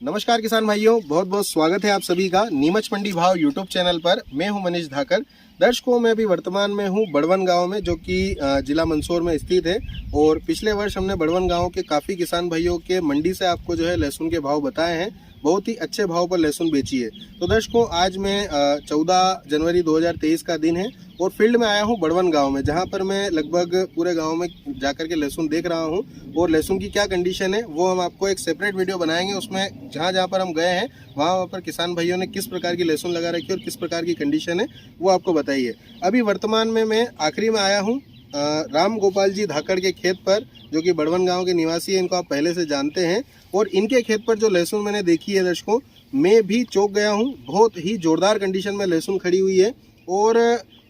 नमस्कार किसान भाइयों, बहुत बहुत स्वागत है आप सभी का नीमच मंडी भाव यूट्यूब चैनल पर। मैं हूं मनीष धाकर। दर्शकों, मैं अभी वर्तमान में हूं बड़वन गांव में, जो कि जिला मंदसौर में स्थित है। और पिछले वर्ष हमने बड़वन गांव के काफ़ी किसान भाइयों के मंडी से आपको जो है लहसुन के भाव बताए हैं। बहुत ही अच्छे भाव पर लहसुन बेची है। तो दर्शकों, आज मैं 14 जनवरी 2023 का दिन है और फील्ड में आया हूं बड़वन गांव में, जहां पर मैं लगभग पूरे गांव में जाकर के लहसुन देख रहा हूं। और लहसुन की क्या कंडीशन है वो हम आपको एक सेपरेट वीडियो बनाएंगे। उसमें जहां पर हम गए हैं वहां पर किसान भाइयों ने किस प्रकार की लहसुन लगा रखी है और किस प्रकार की कंडीशन है वो आपको बताइए। अभी वर्तमान में मैं आखिरी में आया हूँ राम गोपाल जी धाकड़ के खेत पर, जो कि बड़वन गांव के निवासी हैं। इनको आप पहले से जानते हैं। और इनके खेत पर जो लहसुन मैंने देखी है दर्शकों, मैं भी चौंक गया हूं। बहुत ही जोरदार कंडीशन में लहसुन खड़ी हुई है और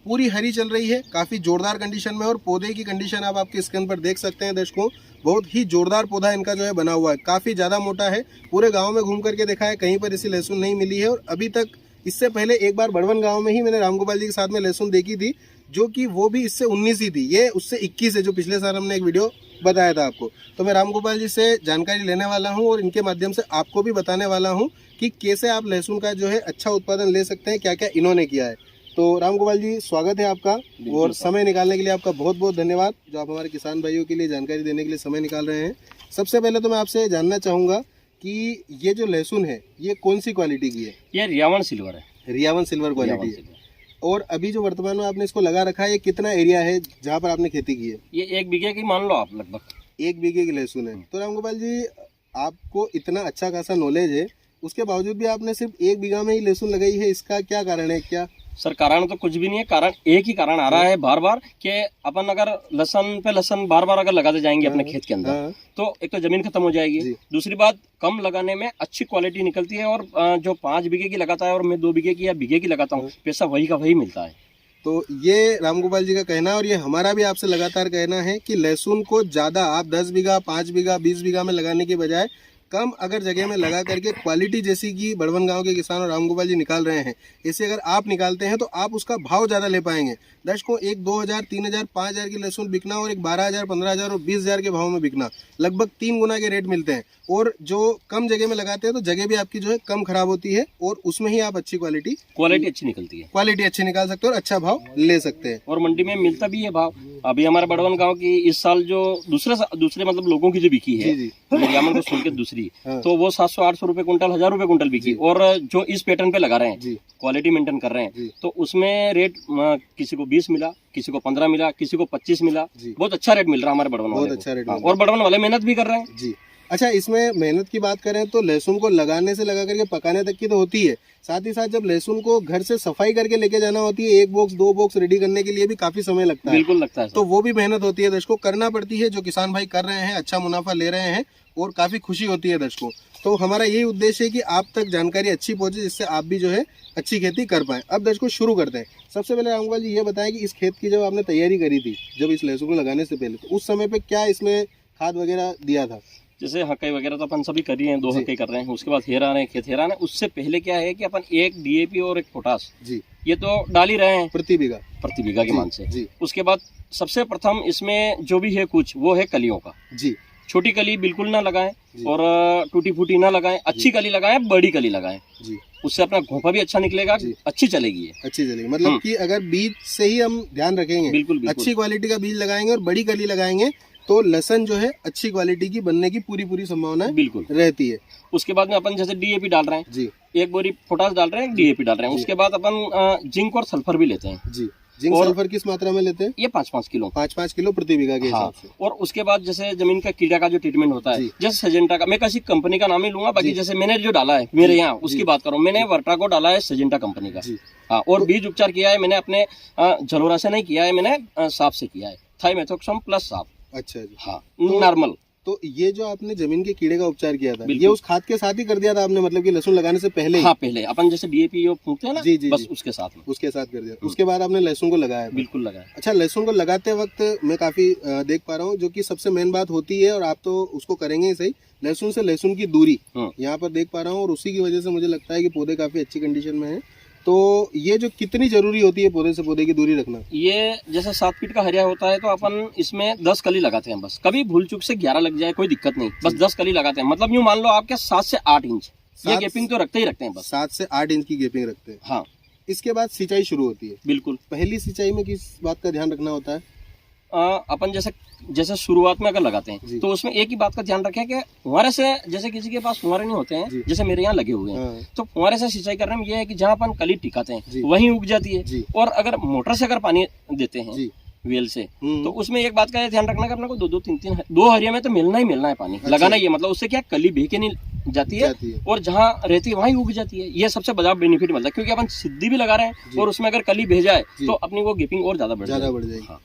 पूरी हरी चल रही है, काफ़ी जोरदार कंडीशन में। और पौधे की कंडीशन आप आपके स्क्रीन पर देख सकते हैं दर्शकों। बहुत ही जोरदार पौधा इनका जो है बना हुआ है, काफ़ी ज़्यादा मोटा है। पूरे गाँव में घूम करके देखा है, कहीं पर ऐसी लहसुन नहीं मिली है। और अभी तक इससे पहले एक बार बड़वन गाँव में ही मैंने राम गोपाल जी के साथ में लहसुन देखी थी, जो कि वो भी इससे 19 ही थी। ये उससे 21 है, जो पिछले साल हमने एक वीडियो बताया था आपको। तो मैं राम गोपाल जी से जानकारी लेने वाला हूं और इनके माध्यम से आपको भी बताने वाला हूं कि कैसे आप लहसुन का जो है अच्छा उत्पादन ले सकते हैं, क्या क्या इन्होंने किया है। तो राम गोपाल जी, स्वागत है आपका। और समय निकालने के लिए आपका बहुत बहुत धन्यवाद, जो आप हमारे किसान भाइयों के लिए जानकारी देने के लिए समय निकाल रहे हैं। सबसे पहले तो मैं आपसे जानना चाहूँगा कि ये जो लहसुन है ये कौन सी क्वालिटी की है? ये रियावन सिल्वर है। रियावन सिल्वर क्वालिटी है। और अभी जो वर्तमान में आपने इसको लगा रखा है, ये कितना एरिया है जहाँ पर आपने खेती की है? ये 1 बीघे की मान लो आप, लगभग 1 बीघे की लहसुन है। तो राम गोपाल जी, आपको इतना अच्छा खासा नॉलेज है, उसके बावजूद भी आपने सिर्फ 1 बीघा में ही लहसुन लगाई है। इसका क्या कारण है? क्या सर, कारण तो कुछ भी नहीं है। कारण एक ही कारण आ रहा है बार बार कि अपन अगर लहसन पे लहसन बार बार अगर लगाते जाएंगे अपने खेत के अंदर, तो एक तो जमीन खत्म हो जाएगी, दूसरी बात कम लगाने में अच्छी क्वालिटी निकलती है। और जो 5 बीघे की लगाता है और मैं 2 बीघे की या बीघे की लगाता हूँ, पैसा वही का वही मिलता है। तो ये राम गोपाल जी का कहना है और ये हमारा भी आपसे लगातार कहना है कि लहसुन को ज़्यादा आप 10 बीघा, 5 बीघा, 20 बीघा में लगाने के बजाय कम अगर जगह में लगा करके क्वालिटी जैसी कि बड़वन गांव के किसान और राम गोपाल जी निकाल रहे हैं, ऐसे अगर आप निकालते हैं तो आप उसका भाव ज़्यादा ले पाएंगे। दर्शकों, एक 2000, 3000, 5000 की लहसुन बिकना और एक 12000, 15000 और 20000 के भाव में बिकना, लगभग 3 गुना के रेट मिलते हैं। और जो कम जगह में लगाते हैं तो जगह भी आपकी जो है कम खराब होती है और उसमें ही आप अच्छी क्वालिटी अच्छी निकलती है, क्वालिटी अच्छी निकाल सकते हैं और अच्छा भाव ले सकते हैं। और मंडी में मिलता भी है भाव। अभी हमारे बड़वन गांव की इस साल जो दूसरे मतलब लोगों की जो बिकी है, रियावन को सुन के दूसरी, तो वो 700-800 रुपए कुंटल, 1000 रुपए कुंटल बिकी। और जो इस पैटर्न पे लगा रहे हैं, क्वालिटी मेंटेन कर रहे हैं, तो उसमें रेट किसी को 20 मिला, किसी को 15 मिला, किसी को 25 मिला। बहुत अच्छा रेट मिल रहा है हमारे बड़वन वाले, बहुत अच्छा रेट। और बड़वन वाले मेहनत भी कर रहे हैं जी। अच्छा, इसमें मेहनत की बात करें तो लहसुन को लगाने से लगा करके पकाने तक की तो होती है, साथ ही साथ जब लहसुन को घर से सफाई करके लेके जाना होती है, 1 बॉक्स 2 बॉक्स रेडी करने के लिए भी काफी समय लगता है। बिल्कुल लगता है। तो वो भी मेहनत होती है, दर्शकों, करना पड़ती है। जो किसान भाई कर रहे हैं, अच्छा मुनाफा ले रहे हैं और काफी खुशी होती है दर्शकों। तो हमारा यही उद्देश्य है कि आप तक जानकारी अच्छी पहुंचे, जिससे आप भी जो है अच्छी खेती कर पाए। अब दर्शकों, शुरू करते हैं। सबसे पहले राम गोपाल जी ये बताएं कि इस खेत की जब आपने तैयारी करी थी, जब इस लहसुन को लगाने से पहले, तो उस समय पे क्या इसमें खाद वगैरह दिया था? जैसे हकई वगैरह तो अपन सभी कर रही हैं, 2 हकई कर रहे हैं, उसके बाद हेरा रहे हैं, खेत हेरा रहे हैं। उससे पहले क्या है कि अपन 1 DAP और 1 पोटास जी, ये तो डाल ही रहे हैं प्रति बीघा के मान से। उसके बाद सबसे प्रथम इसमें जो भी है कुछ, वो है कलियों का। जी, छोटी कली बिल्कुल ना लगाएं और टूटी फूटी ना लगाएं, अच्छी कली लगाएं, बड़ी कली लगाएं जी। उससे अपना घोंपा भी अच्छा निकलेगा, अच्छी चलेगी। मतलब कि अगर बीज से ही हम ध्यान रखेंगे, बिल्कुल अच्छी क्वालिटी का बीज लगाएंगे और बड़ी कली लगाएंगे, तो लहसुन जो है अच्छी क्वालिटी की बनने की पूरी संभावना बिल्कुल रहती है। उसके बाद में अपन जैसे DAP डाल रहे हैं जी, 1 बोरी पोटास डाल रहे हैं, DAP डाल रहे हैं। उसके बाद अपन जिंक और सल्फर भी लेते हैं जी। जिंक सल्फर किस मात्रा में लेते हैं? ये 5-5 किलो, 5-5 किलो प्रति बीघा के हिसाब से। और उसके बाद जैसे जमीन का कीड़ा का जो ट्रीटमेंट होता है, जैसे सजेंटा का, मैं किसी कंपनी का नाम ही लूंगा, बाकी जैसे मैंने जो डाला है मेरे यहाँ उसकी बात करूँ, मैंने वर्टा को डाला है, सजेंटा कंपनी का। हाँ, और बीज उपचार किया है मैंने अपने झलोरा से नहीं किया है, मैंने सांप से किया है, थाइमेथोक्सम प्लस सांप। अच्छा जी। हाँ, नॉर्मल। तो ये जो आपने जमीन के कीड़े का उपचार किया था, ये उस खाद के साथ ही कर दिया था आपने, मतलब कि लहसुन लगाने से पहले? हाँ, पहले अपन जैसे DAP फूंकते हैं ना, जी, बस उसके साथ कर दिया। उसके बाद आपने लहसुन को लगाया? बिल्कुल लगाया। अच्छा, लहसुन को लगाते वक्त मैं काफी देख पा रहा हूँ, जो कि सबसे मेन बात होती है, और आप तो उसको करेंगे ही सही, लहसुन से लहसुन की दूरी यहाँ पर देख पा रहा हूँ, और उसी की वजह से मुझे लगता है कि पौधे काफी अच्छी कंडीशन में है। तो ये जो कितनी जरूरी होती है पौधे से पौधे की दूरी रखना? ये जैसे 7 फीट का हरिया होता है तो अपन इसमें 10 कली लगाते हैं बस। कभी भूल चूक से 11 लग जाए कोई दिक्कत नहीं, बस 10 कली लगाते हैं। मतलब यूँ मान लो आपके 7 से 8 इंच ये गैपिंग तो रखते ही रखते हैं बस। 7 से 8 इंच की गैपिंग रखते हैं। हाँ। इसके बाद सिंचाई शुरू होती है। बिल्कुल। पहली सिंचाई में किस बात का ध्यान रखना होता है? अपन जैसे शुरुआत में अगर लगाते हैं तो उसमें एक ही बात का ध्यान रखें कि फुहारे से, जैसे किसी के पास फुहारे नहीं होते हैं, जैसे मेरे यहाँ लगे हुए हैं, तो फुहारे से सिंचाई करने में ये है कि जहाँ अपन कली टिकाते हैं वहीं उग जाती है। और अगर मोटर से अगर पानी देते हैं वेल से, तो उसमें एक बात का ध्यान रखना कि अपने को 2-2, 3-3, 2 हरिया में तो मिलना ही मिलना है पानी। अच्छा। लगाना ही है, मतलब उससे क्या कली भीगे नहीं जाती है और जहाँ रहती है वहीं उग जाती है। ये सबसे बड़ा बेनिफिट मिलता है, क्योंकि अपन सीधी भी लगा रहे हैं और उसमें अगर कली भेजा है तो अपनी वो गैपिंग और ज्यादा बढ़ जाएगी। हाँ।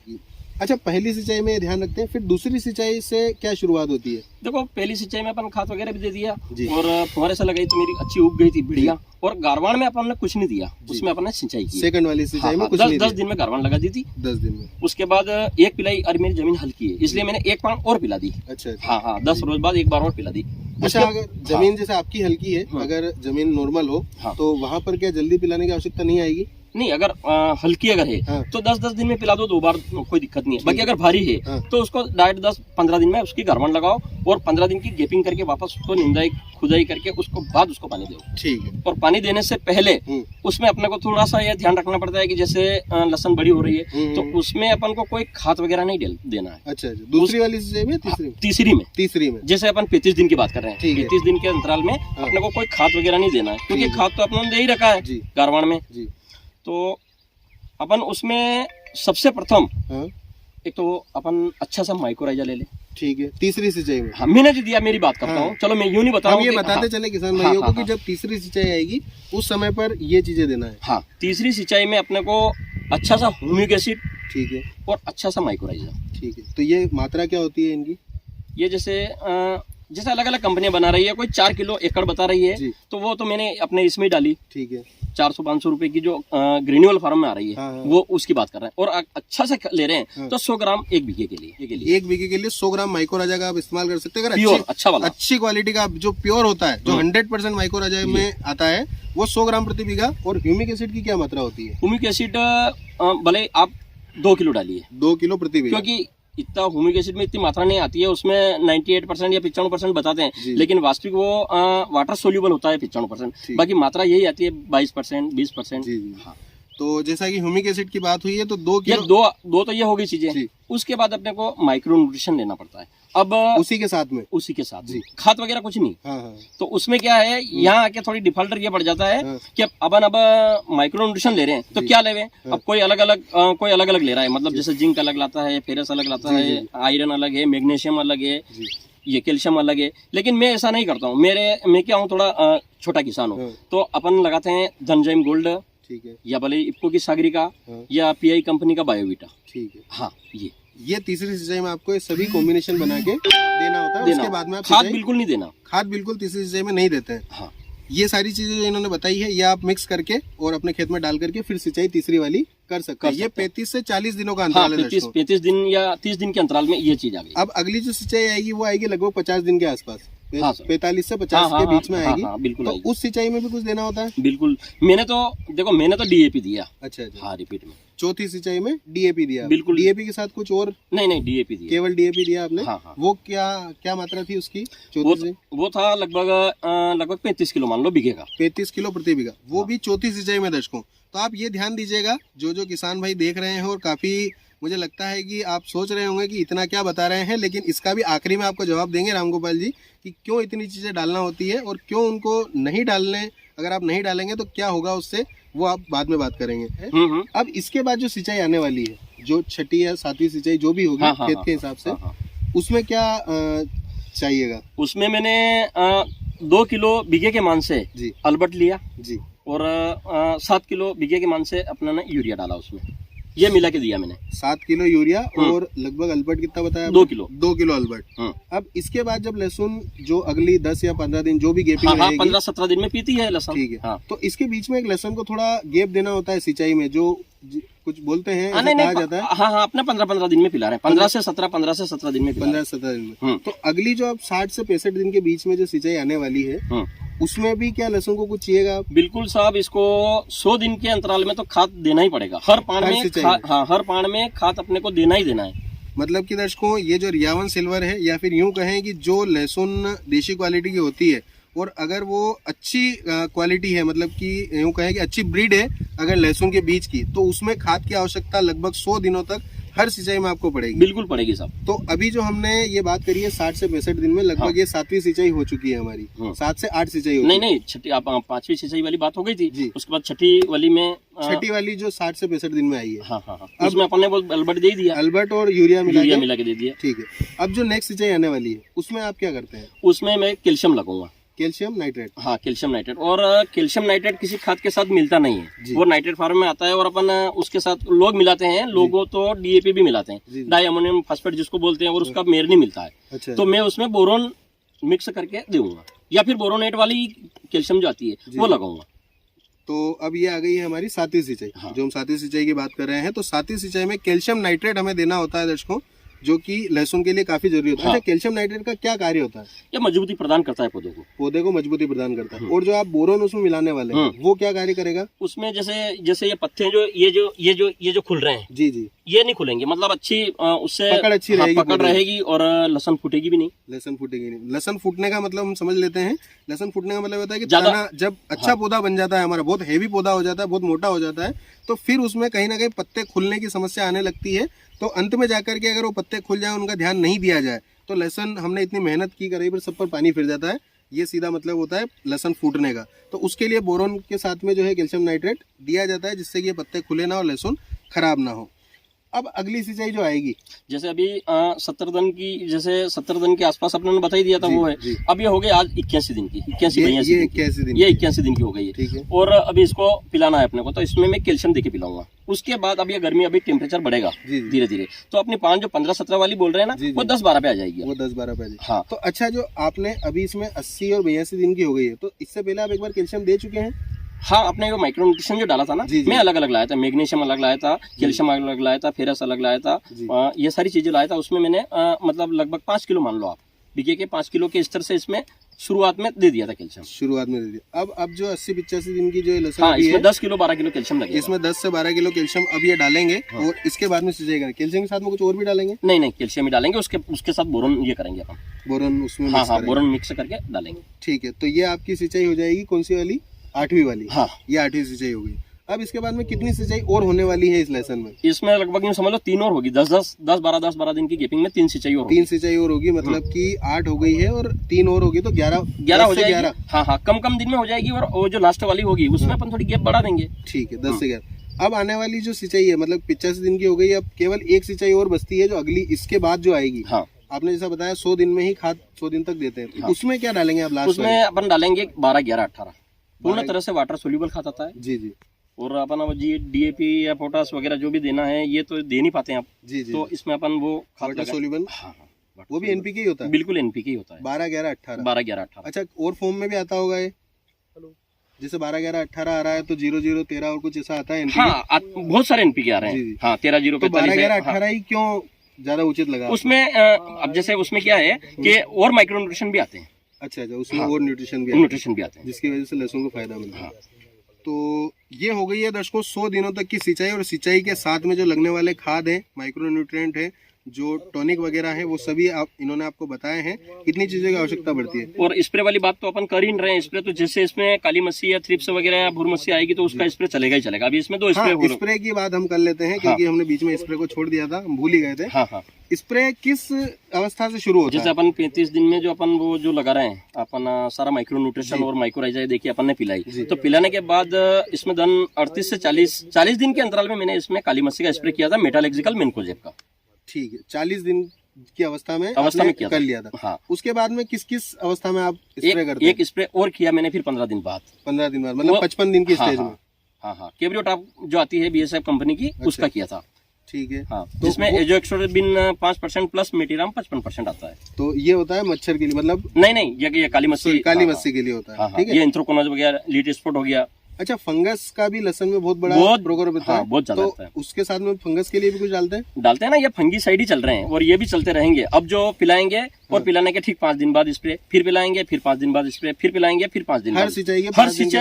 अच्छा, पहली सिंचाई में ध्यान रखते हैं, फिर दूसरी सिंचाई से क्या शुरुआत होती है? देखो, पहली सिंचाई में अपन खाद वगैरह भी दे दिया और फुहारे से लगाई तो मेरी अच्छी उग गई थी, बढ़िया। और गारवान में अपन ने कुछ नहीं दिया, उसमें अपन ने सिंचाई की। सेकंड वाली सिंचाई में कुछ नहीं दिया। 10 दिन में गारवान लगा दी थी। 10 दिन में। उसके बाद एक पिलाई, और मेरी जमीन हल्की है इसलिए मैंने 1 पान और पिला दी। अच्छा। हाँ, 10 रोज बाद 1 बार और पिला दी। अच्छा, अगर जमीन जैसे आपकी हल्की है, अगर जमीन नॉर्मल हो तो वहाँ पर क्या जल्दी पिलाने की आवश्यकता नहीं आएगी? नहीं, अगर हल्की अगर है तो 10-10 दिन में पिला दो, 2 बार, कोई दिक्कत नहीं है। बाकी अगर भारी है तो उसको डायरेक्ट 10-15 दिन में उसकी गारवान लगाओ और 15 दिन की गैपिंग करके वापस उसको निंदाई खुदाई करके उसको बाद उसको पानी दो। ठीक है। और पानी देने से पहले उसमें अपने को थोड़ा सा यह ध्यान रखना पड़ता है कि जैसे लहसुन बड़ी हो रही है तो उसमें अपन को कोई खाद वगैरह नहीं देना है। अच्छा, दूसरी वाली सिंचाई में? तीसरी में जैसे अपन 35 दिन की बात कर रहे हैं, 35 दिन के अंतराल में अपने को कोई खाद वगैरह नहीं देना है, क्योंकि खाद तो अपने दे ही रखा है गारवान में। तो अपन उसमें सबसे प्रथम एक तो अपन अच्छा सा माइक्रोराइजा ले ले। ठीक है। तीसरी सिंचाई में? हाँ, मैंने जो दिया, मेरी बात करता हूँ। चलो मैं यूं नहीं बता रहा हूँ, ये बताते चले किसान भाइयों को कि जब तीसरी सिंचाई आएगी उस समय पर ये चीजें देना है। हाँ, तीसरी सिंचाई में अपने को अच्छा सा ह्यूमिक एसिड, ठीक है, और अच्छा सा माइक्रोराइजा। ठीक है। तो ये मात्रा क्या होती है इनकी? ये जैसे अलग अलग कंपनियां बना रही है, कोई 4 किलो एकड़ बता रही है, तो वो तो मैंने अपने इसमें डाली। ठीक है। 400-500 रुपए की जो ग्रेन्यूअल फार्म में आ रही है, वो उसकी बात कर रहे हैं। और अच्छा से ले रहे हैं तो 100 ग्राम 1 बीघे के लिए 1 बीघे के लिए 100 ग्राम माइक्रोराजा का आप इस्तेमाल कर सकते हैं। अगर प्योर अच्छा वाला, अच्छी क्वालिटी का जो प्योर होता है, जो 100% माइक्रोराजा में आता है, वो 100 ग्राम प्रति बीघा। और ह्यूमिक एसिड की क्या मात्रा होती है? ह्यूमिक एसिड भले आप 2 किलो डालिए, 2 किलो प्रति बीघा, क्योंकि इतना ह्यूमिक एसिड में इतनी मात्रा नहीं आती है। उसमें 98% या 95% बताते हैं, लेकिन वास्तविक वो वाटर सोल्यूबल होता है 95%। बाकी मात्रा यही आती है 22%, 20%। हाँ। तो जैसा कि ह्यूमिक एसिड की बात हुई है, तो 2 किलो, दो तो ये हो गई चीजें। उसके बाद अपने को माइक्रो न्यूट्रिशन लेना पड़ता है। अब उसी के साथ जी, खाद वगैरह कुछ नहीं। तो उसमें क्या है, यहाँ आके थोड़ी डिफॉल्टर ये पड़ जाता है कि अब माइक्रो न्यूट्रिशन ले रहे हैं तो क्या ले रहे हैं। अब कोई अलग अलग ले रहा है, मतलब जैसे जिंक अलग लाता है, फेरस अलग लाता है, आयरन अलग है, मैग्नीशियम अलग है, ये कैल्शियम अलग है। लेकिन मैं ऐसा नहीं करता हूँ। मैं क्या हूँ, थोड़ा छोटा किसान हूँ, तो अपन लगाते हैं धनजैम गोल्ड, ठीक है, या भले इफ्को की सागरिका, या पीआई कंपनी का बायोवीटा। ठीक है। हाँ, ये तीसरी सिंचाई में आपको सभी कॉम्बिनेशन बना के देना होता है। उसके बाद में आप खाद बिल्कुल नहीं देना। खाद बिल्कुल तीसरी सिंचाई में नहीं देते हैं। हाँ। ये सारी चीजें जो इन्होंने बताई है, ये आप मिक्स करके और अपने खेत में डाल करके फिर सिंचाई तीसरी वाली कर सकते हैं। ये 35 से 40 दिनों का अंतराल है। 35 दिन या 30 दिन के अंतराल में ये चीज आ गई। अब अगली जो सिंचाई आएगी वो आएगी लगभग 50 दिन के आसपास। 45 से 50 के बीच में आएगी। बिल्कुल। तो उस सिंचाई में भी कुछ देना होता है? बिल्कुल। मैंने तो डीएपी दिया। अच्छा। हाँ, रिपीट में चौथी सिंचाई में डीएपी दिया? बिल्कुल। डीएपी के साथ कुछ और? नहीं, डीएपी दिया, केवल डीएपी दिया आपने। वो क्या मात्रा थी उसकी? वो था लगभग 35 किलो, मान लो बीघे का। 35 किलो प्रति बीघा, वो भी चौथी सिंचाई में दर्शकों। तो आप ये ध्यान दीजिएगा, जो किसान भाई देख रहे हैं, और काफी मुझे लगता है कि आप सोच रहे होंगे कि इतना क्या बता रहे हैं, लेकिन इसका भी आखिरी में आपको जवाब देंगे रामगोपाल जी कि क्यों इतनी चीजें डालना होती है और क्यों उनको नहीं डालने, अगर आप नहीं डालेंगे तो क्या होगा उससे, वो आप बाद में बात करेंगे। अब इसके बाद जो सिंचाई आने वाली है, जो 6ठी या 7वीं सिंचाई जो भी होगी खेत के हिसाब से, उसमें क्या चाहिएगा? उसमें मैंने 2 किलो बीघे के मान से अल्बर्ट लिया जी, और 7 किलो बीघे के मान से अपना ने यूरिया डाला उसमें। ये मिला के दिया मैंने। 7 किलो यूरिया और लगभग अल्बर्ट कितना बताया? 2 किलो। 2 kilo Albert. अब इसके बाद जब लहसुन जो अगली 10 या 15 दिन जो भी गैपिंग रहेगी, 15-17 दिन में पीती है लहसुन। ठीक है। तो इसके बीच में एक लहसुन को थोड़ा गैप देना होता है सिंचाई में, जो कुछ बोलते हैं, कहा जाता है। हाँ, अपने 15-15 दिन में पिला रहे हैं। 15 से 17 दिन में। 15-17 दिन में। तो अगली जो अब 60 से 65 दिन के बीच में जो सिंचाई आने वाली है, उसमें भी क्या लहसुन को कुछ चाहिएगा? बिल्कुल साहब, इसको 100 दिन के अंतराल में तो खाद देना ही पड़ेगा। हर पान में खाद अपने को देना ही देना है। मतलब कि दर्शकों, ये जो रियावन सिल्वर है, या फिर यूं कहें कि जो लहसुन देशी क्वालिटी की होती है, और अगर वो अच्छी क्वालिटी है, मतलब कि यूँ कहें कि अच्छी ब्रीड है अगर लहसुन के बीज की, तो उसमें खाद की आवश्यकता लगभग 100 दिनों तक हर सिंचाई में आपको पड़ेगी। बिल्कुल पड़ेगी साहब। तो अभी जो हमने ये बात करी है 60 से 65 दिन में लगभग हाँ। ये 7वीं सिंचाई हो चुकी है हमारी। 7 से 8 सिंचाई हो नहीं छठी, आप 5वीं सिंचाई वाली बात हो गई थी जी। उसके बाद छठी वाली में छठी वाली जो 60 से 65 दिन में आई है। हाँ। उसमें अपन ने वो अल्बर्ट दे ही दिया, अल्बर्ट और यूरिया मिला के दे दिया। ठीक है। अब जो नेक्स्ट सिंचाई आने वाली है उसमें आप क्या करते हैं? उसमें मैं कैल्शियम लगाऊंगा। Calcium nitrate? हाँ, कैल्शियम नाइट्रेट। और कैल्शियम नाइट्रेट किसी खाद के साथ मिलता नहीं है, वो नाइट्रेट फार्म में आता है और अपन उसके साथ लोग मिलाते हैं, लोगों तो डीएपी भी मिलाते हैं, डाई अमोनियम फास्फेट जिसको बोलते हैं, और उसका मेर नहीं मिलता है। अच्छा। तो मैं उसमें बोरोन मिक्स करके दूंगा, या फिर बोरोनेट वाली कैल्शियम जो आती है वो लगाऊंगा। तो अब ये आ गई है हमारी 7वीं सिंचाई। हाँ। जो हम 7वीं सिंचाई की बात कर रहे हैं, तो 7वीं सिंचाई में कैल्शियम नाइट्रेट हमें देना होता है दर्शकों, जो कि लहसुन के लिए काफी जरूरी होता है। हाँ। अच्छा, कैल्शियम नाइट्रेट का क्या कार्य होता है? ये मजबूती प्रदान करता है पौधे को मजबूती प्रदान करता है। और जो आप बोरोन उसमें मिलाने वाले हैं वो क्या कार्य करेगा? उसमें जैसे ये पत्ते जो ये जो खुल रहे हैं, जी, ये नहीं खुलेंगे, मतलब अच्छी उससे पकड़ अच्छी रहेगी, पकड़ रहेगी और लहसुन फूटेगी भी नहीं। लहसुन फूटने का मतलब हम समझ लेते हैं, लहसुन फूटने का मतलब होता है कि दाना जब अच्छा पौधा बन जाता है हमारा, बहुत हेवी पौधा हो जाता है, बहुत मोटा हो जाता है, तो फिर उसमें कहीं ना कहीं पत्ते खुलने की समस्या आने लगती है। तो अंत में जाकर के अगर वो पत्ते खुल जाए, उनका ध्यान नहीं दिया जाए, तो लहसुन हमने इतनी मेहनत की करी पर सब पर पानी फिर जाता है। ये सीधा मतलब होता है लहसुन फूटने का। तो उसके लिए बोरोन के साथ में जो है कैल्शियम नाइट्रेट दिया जाता है, जिससे कि ये पत्ते खुले ना और लहसुन खराब ना हो। अब अगली सिंचाई जो आएगी, जैसे अभी 70 दिन के आसपास अपने बता ही दिया था, वो है अब ये हो गई आज 81 दिन की, 81 दिन की हो गई है। ठीक है। और अभी इसको पिलाना है अपने को, तो इसमें मैं कैल्शियम देके पिलाऊंगा। उसके बाद अब ये गर्मी, अभी टेम्परेचर बढ़ेगा धीरे धीरे, तो अपनी पान जो 15-17 वाली बोल रहे हैं ना, वो 10-12 पे आ जाएगी। वो 10-12 पे आ जाएगी। हाँ। तो अच्छा, जो आपने अभी इसमें 80 और 82 दिन की हो गई है, तो इससे पहले आप एक बार कैल्शियम दे चुके हैं? हाँ, अपने वो माइक्रो न्यूट्रिशन जो डाला था ना, मैं अलग अलग लाया था, मैग्नीशियम अलग लाया था, कैल्शियम अलग लाया था, फेरस अलग लाया था, ये सारी चीजें लाया था। उसमें मैंने मतलब लगभग 5 किलो मान लो आप, बीघे के 5 किलो के स्तर से इसमें शुरुआत में दे दिया था कैल्शियम। शुरुआत में दे दिया। अब जो 80-85 दिन की जो लहसुन, हाँ, इसमें 10 किलो 12 किलो कैल्शियम लगेगा। इसमें 10 से 12 किलो कैल्शियम अब ये डालेंगे। हाँ। और इसके बाद में सिंचाई करेंगे। कैल्शियम के साथ में कुछ और भी डालेंगे? नहीं, कैल्शियम ही डालेंगे, उसके साथ बोरोन ये करेंगे अपन, बोरोन उसमें। हाँ, बोरोन मिक्स करके डालेंगे। ठीक है। तो ये आपकी सिंचाई हो जाएगी कौन सी वाली? 8वीं वाली। हाँ, ये 8वीं सिंचाई हो गई। अब इसके बाद में कितनी सिंचाई और होने वाली है इस लहसुन में? इसमें लगभग यूं समझ लो 3 और होगी, 10-12 दिन की गैपिंग में 3 सिंचाई और होगी। 3 सिंचाई और होगी, मतलब कि 8 हो गई है और 3 और होगी, तो 11 हो जाएगी। हाँ, कम दिन में हो जाएगी। और वो जो लास्ट वाली होगी उसमें अपन थोड़ी गैप बढ़ा देंगे। ठीक है, 10 से 11। अब आने वाली जो सिंचाई है, मतलब 85 दिन की हो गई, अब केवल एक सिंचाई और बचती है, जो अगली इसके बाद जो आएगी। हाँ। आपने जैसा बताया 100 दिन में ही खाद 100 दिन तक देते हैं। हाँ। उसमें क्या डालेंगे आप लास्ट? उसमें अपन डालेंगे 12-11-18, पूर्ण तरह से वाटर सोल्यूबल खाद आता है। जी। और अपन DAP या पोटास वगैरह जो भी देना है, ये तो दे नहीं पाते हैं आप। जी। तो इसमें अपन वो वाटर सोल्यूबल, वो भी NPK ही होता है? बिल्कुल NPK ही होता है। 12-11-18। अच्छा, और फॉर्म में भी आता होगा ये? जैसे 12-11-18 आ रहा है, तो 0-0-13 और कुछ ऐसा आता है NPK? हाँ, बहुत सारे NPK आ रहे हैं। हाँ, 13-0-45। 12-11-18 ही क्यों ज्यादा उचित लगा उसमें? अब जैसे उसमें क्या है कि और माइक्रो न्यूट्रिशन भी आते हैं। अच्छा, उसमें और न्यूट्रिशन भी आते हैं, जिसकी वजह से लहसुन को फायदा मिलता है। तो ये हो गई है दर्शकों 100 दिनों तक की सिंचाई। और सिंचाई के साथ में जो लगने वाले खाद है, माइक्रो न्यूट्रिएंट है, जो टॉनिक वगैरह है, वो सभी इन्होंने आपको बताए हैं। कितनी चीजों की आवश्यकता पड़ती है। और स्प्रे वाली बात तो अपन कर ही रहे हैं। स्प्रे तो जैसे इसमें काली मस्सी या थ्रिप्स वगैरह या भूर मस्सी आएगी, तो उसका स्प्रे चलेगा ही चलेगा। अभी इसमें 2 स्प्रे। स्प्रे की बात हम कर लेते हैं, क्योंकि हमने बीच में स्प्रे को छोड़ दिया था, हम भूल ही गए थे। हाँ। स्प्रे किस अवस्था से शुरू होता है? जैसे अपन 35 दिन में जो अपन वो जो लगा रहे हैं, अपन सारा माइक्रो न्यूट्रिशन और माइक्रोराइजा देखिए अपन ने पिलाई, तो पिलाने के बाद इसमें 38 से 40 दिन के अंतराल में मैंने इसमें काली मस्सी का स्प्रे किया था, मेटालेक्सिकल मेनकोजेब का। ठीक है, 40 दिन की अवस्था में कर लिया था। हाँ। उसके बाद में किस अवस्था में आप स्प्रे करते हैं? एक स्प्रे और किया मैंने फिर 15 दिन बाद, मतलब 55 दिन की स्टेज में। हाँ, केब्रियो टॉप जो आती है BSF कंपनी की, उसका किया था। ठीक है। हाँ, तो जिसमें एजोएक्सट्रोबिन 5% प्लस मेटिराम 55% आता है। तो ये होता है मच्छर के लिए, मतलब नहीं, ये काली मस्सी के लिए होता है। ठीक है। ये एंथ्रोकोनोज वगैरह, लीट स्पॉट हो गया। अच्छा, फंगस का भी लहसुन में बहुत बड़ा प्रोग्राम होता है। बहुत ज्यादा होता है। उसके साथ में फंगस के लिए भी कुछ डालते हैं ना। ये फंगीसाइड ही चल रहे हैं और ये भी चलते रहेंगे। अब जो पिलाएंगे और पिलाने के ठीक 5 दिन बाद स्प्रे, फिर पिलाएंगे, फिर 5 दिन बाद स्प्रे, फिर पिलाएंगे, फिर 5 दिन। हर सिंचाई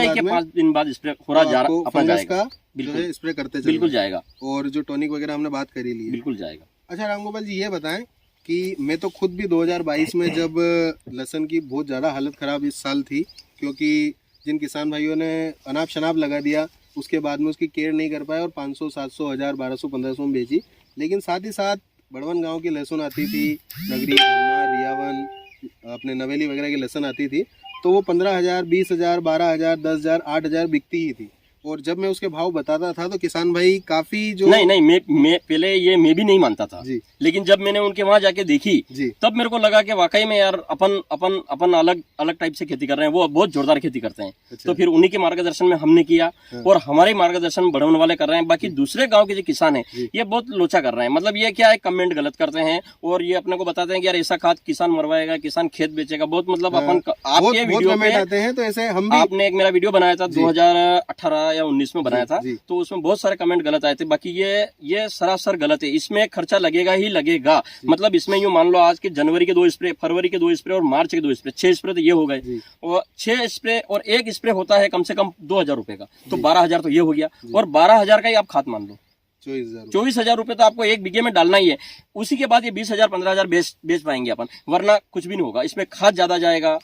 के 5 दिन बाद स्प्रे हो रहा जा रहा का बिल्कुल स्प्रे करते बिल्कुल जाएगा। और जो टॉनिक वगैरह हमने बात करी ली, बिल्कुल जाएगा। अच्छा रामगोपाल जी, ये बताएं कि मैं तो खुद भी 2022 में जब लहसुन की बहुत ज़्यादा हालत ख़राब इस साल थी, क्योंकि जिन किसान भाइयों ने अनाप शनाप लगा दिया, उसके बाद में उसकी केयर नहीं कर पाए और 500, 700, 1000, 1200, 1500 में बेची। लेकिन साथ ही साथ बड़वन गांव की लहसुन आती थी, नगरी, रियावन, अपने नवेली वगैरह की लहसुन आती थी, तो वो 15,000, 20,000, 12,000, 10,000, 8,000 बिकती ही थी। और जब मैं उसके भाव बताता था तो किसान भाई काफी जो नहीं मैं पहले ये मैं भी नहीं मानता था जी, लेकिन जब मैंने उनके वहां जाके देखी जी, तब मेरे को लगा कि वाकई में यार अपन अलग अलग टाइप से खेती कर रहे हैं, वो बहुत जोरदार खेती करते हैं। अच्छा। तो फिर उन्हीं के मार्गदर्शन में हमने किया और हमारे मार्गदर्शन बढ़वन वाले कर रहे हैं। बाकी दूसरे गांव के जो किसान हैं ये बहुत लोचा कर रहे हैं, मतलब ये क्या है, कमेंट गलत करते हैं और ये अपने को बताते हैं कि यार ऐसा खाद किसान मरवाएगा, किसान खेत बेचेगा, बहुत मतलब अपन आपके वीडियो में आते हैं। तो ऐसे हम भी, आपने एक मेरा वीडियो बनाया था 2018 या 19 में बनाया था, तो उसमें बहुत सारे कमेंट गलत आए थे। बाकी ये सरासर गलत है, इसमें खर्चा लगेगा ही लगेगा। मतलब इसमें यूं मान लो आज के जनवरी के 2 स्प्रे, फरवरी के 2 स्प्रे और मार्च के 2 स्प्रे, 6 स्प्रे तो ये हो गए, और 6 स्प्रे और 1 स्प्रे होता है कम से कम 2,000 रुपए का, तो 12,000 तो ये हो गया, और 12,000 का ही आप खाद मान लो, 24,000 रुपए तो आपको एक बीघे में डालना ही है। उसी के बाद ये 20,000, 15,000 बेच पाएंगे अपन, वरना कुछ भी नहीं होगा। इसमें खाद ज्यादा जाएगा,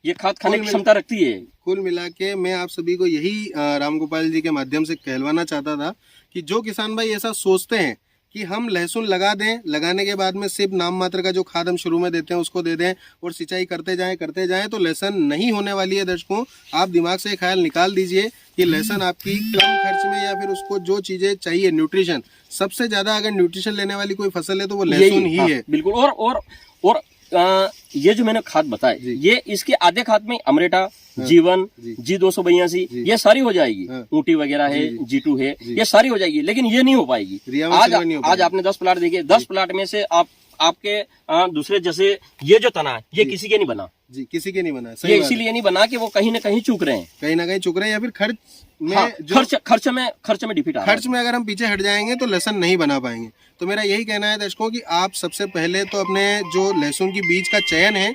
ये खाद खाने की क्षमता रखती है। कुल मिला के मैं आप सभी को यही रामगोपाल जी के माध्यम से कहलवाना चाहता था कि जो किसान भाई ऐसा सोचते हैं कि हम लहसुन लगा दें, लगाने के बाद में सिर्फ नाम मात्र का जो खाद हम शुरू में देते हैं उसको दे दें और सिंचाई करते जाएं तो लहसुन नहीं होने वाली है। दर्शकों, आप दिमाग से ख्याल निकाल दीजिए कि लहसुन आपकी कम खर्च में या फिर उसको जो चीजें चाहिए, न्यूट्रिशन, सबसे ज्यादा अगर न्यूट्रिशन लेने वाली कोई फसल है तो वो लहसुन ही है। बिल्कुल। और ये जो मैंने खाद बताए, ये इसके आधे खाद में अमरेटा, जीवन, G282 ये सारी हो जाएगी, ऊटी वगैरह है, G2 है, ये सारी हो जाएगी, लेकिन ये नहीं हो पाएगी। आज आपने 10 प्लाट देखे, 10 प्लाट में से आपके दूसरे जैसे ये जो तना है ये किसी के नहीं बना जी, किसी के नहीं बना। ये इसीलिए नहीं बना कि वो कहीं ना कहीं चूक रहे हैं, या फिर खर्च में, खर्च में डिफिट, खर्च में अगर हम पीछे हट जाएंगे तो लहसुन नहीं बना पाएंगे। तो मेरा यही कहना है दर्शकों कि आप सबसे पहले तो अपने जो लहसुन की बीज का चयन है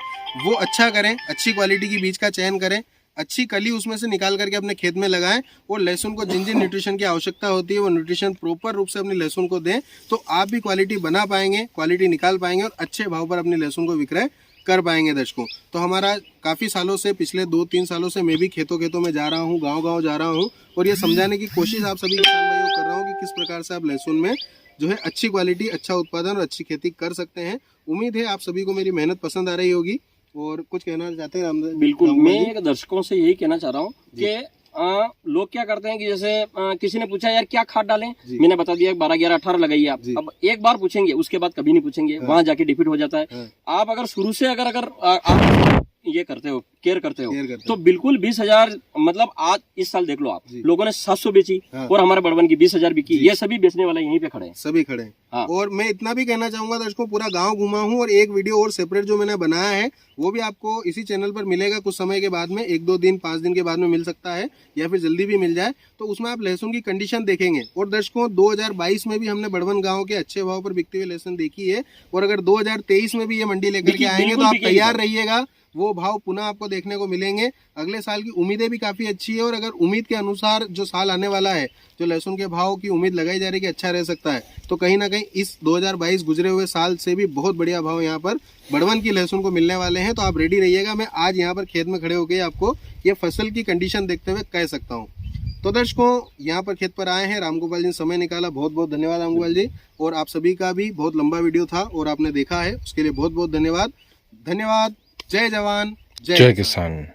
वो अच्छा करें, अच्छी क्वालिटी की बीज का चयन करें, अच्छी कली उसमें से निकाल करके अपने खेत में लगाएं और लहसुन को जिन जिन न्यूट्रिशन की आवश्यकता होती है वो न्यूट्रिशन प्रॉपर रूप से अपनी लहसुन को दें, तो आप भी क्वालिटी बना पाएंगे, क्वालिटी निकाल पाएंगे और अच्छे भाव पर अपनी लहसुन को विक्रय कर पाएंगे। दर्शकों, तो हमारा काफ़ी सालों से, पिछले 2-3 सालों से मैं भी खेतों में जा रहा हूँ, गाँव जा रहा हूँ और ये समझाने की कोशिश आप सभी किसान भाइयों को कर रहा हूँ कि किस प्रकार से आप लहसुन में जो है अच्छी क्वालिटी, अच्छा उत्पादन और अच्छी खेती कर सकते हैं। उम्मीद है आप सभी को मेरी मेहनत पसंद आ रही होगी। और कुछ कहना चाहते हैं? बिल्कुल, मैं दर्शकों से यही कहना चाह रहा हूँ कि लोग क्या करते हैं कि जैसे किसी ने पूछा यार क्या खाद डालें, मैंने बता दिया 12, 11, 18 लगाइए आप। अब एक बार पूछेंगे, उसके बाद कभी नहीं पूछेंगे, वहां जाके डिफीट हो जाता है। आप अगर शुरू से अगर आप ये करते हो, केयर करते हो तो बिल्कुल 20,000, मतलब आज इस साल देख लो आप, लोगों ने 700 बेची और हमारे बड़वन की 20,000 बिकी। ये सभी बेचने वाले यहीं पे खड़े हैं, सभी खड़े हैं। हाँ। और मैं इतना भी कहना चाहूंगा दर्शकों, पूरा गांव घुमा हूं और एक वीडियो और सेपरेट जो मैंने बनाया है वो भी आपको इसी चैनल पर मिलेगा कुछ समय के बाद में, 1-2 दिन, 5 दिन के बाद में मिल सकता है या फिर जल्दी भी मिल जाए। तो उसमें आप लहसुन की कंडीशन देखेंगे। और दर्शकों, 2022 में भी हमने बड़वन गाँव के अच्छे भाव पर बिकते हुए लहसुन देखी है और अगर 2023 में भी ये मंडी लेकर के आएंगे तो आप तैयार रहिएगा, वो भाव पुनः आपको देखने को मिलेंगे। अगले साल की उम्मीदें भी काफी अच्छी है और अगर उम्मीद के अनुसार जो साल आने वाला है, जो लहसुन के भाव की उम्मीद लगाई जा रही है कि अच्छा रह सकता है, तो कहीं ना कहीं इस 2022 गुजरे हुए साल से भी बहुत बढ़िया भाव यहाँ पर बड़वन की लहसुन को मिलने वाले हैं। तो आप रेडी रहिएगा। मैं आज यहाँ पर खेत में खड़े होकर आपको ये फसल की कंडीशन देखते हुए कह सकता हूँ। तो दर्शकों, यहाँ पर खेत पर आए हैं, रामगोपाल जी ने समय निकाला, बहुत बहुत धन्यवाद रामगोपाल जी। और आप सभी का भी बहुत लंबा वीडियो था और आपने देखा है, उसके लिए बहुत बहुत धन्यवाद। जय जवान, जय किसान।